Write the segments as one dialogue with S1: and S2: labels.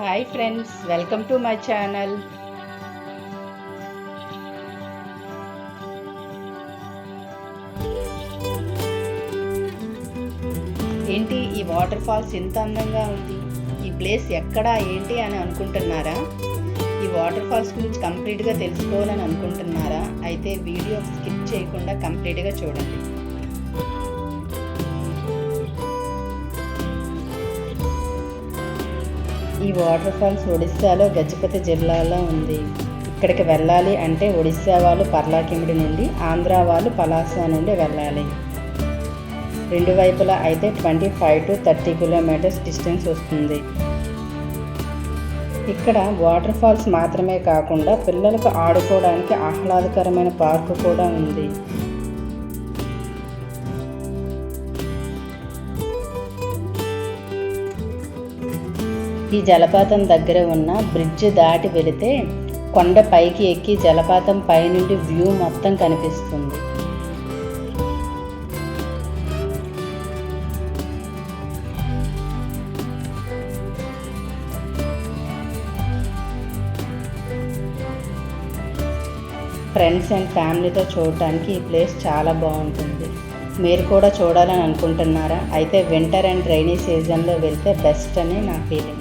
S1: Hi friends, welcome to my channel. ఏంటి ఈ water falls ఇంత అందంగా ఉంది? ఈ ప్లేస్ ఎక్కడా ఏంటి అని అనుకుంటున్నారా? ఈ వాటర్ ఫాల్స్ గురించి కంప్లీట్గా తెలుసుకోవాలని అనుకుంటున్నారా? అయితే వీడియో స్కిప్ చేయకుండా కంప్లీట్గా చూడండి. ఈ వాటర్ ఫాల్స్ ఒడిస్సాలో గజపతి జిల్లాలో ఉంది. ఇక్కడికి వెళ్ళాలి అంటే ఒడిస్సా వాళ్ళు పర్లాకిమిడి నుండి, ఆంధ్ర వాళ్ళు పలాస నుండి వెళ్ళాలి. రెండు వైపులా అయితే 25 to 30 కిలోమీటర్స్ డిస్టెన్స్ వస్తుంది. ఇక్కడ వాటర్ ఫాల్స్ మాత్రమే కాకుండా పిల్లలకు ఆడుకోవడానికి ఆహ్లాదకరమైన పార్కు కూడా ఉంది. ఈ జలపాతం దగ్గర ఉన్న బ్రిడ్జ్ దాటి వెళితే కొండ పైకి ఎక్కి జలపాతం పైనుండి వ్యూ మొత్తం కనిపిస్తుంది. ఫ్రెండ్స్ అండ్ ఫ్యామిలీతో చూడటానికి ఈ ప్లేస్ చాలా బాగుంటుంది. మీరు కూడా చూడాలని అనుకుంటున్నారా? అయితే వింటర్ అండ్ రైనీ సీజన్లో వెళ్తే బెస్ట్ అని నా ఫీలింగ్.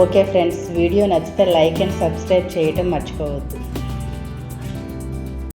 S1: ఓకే ఫ్రెండ్స్, వీడియో నచ్చితే లైక్ అండ్ సబ్స్క్రైబ్ చేయటం మర్చిపోవద్దు.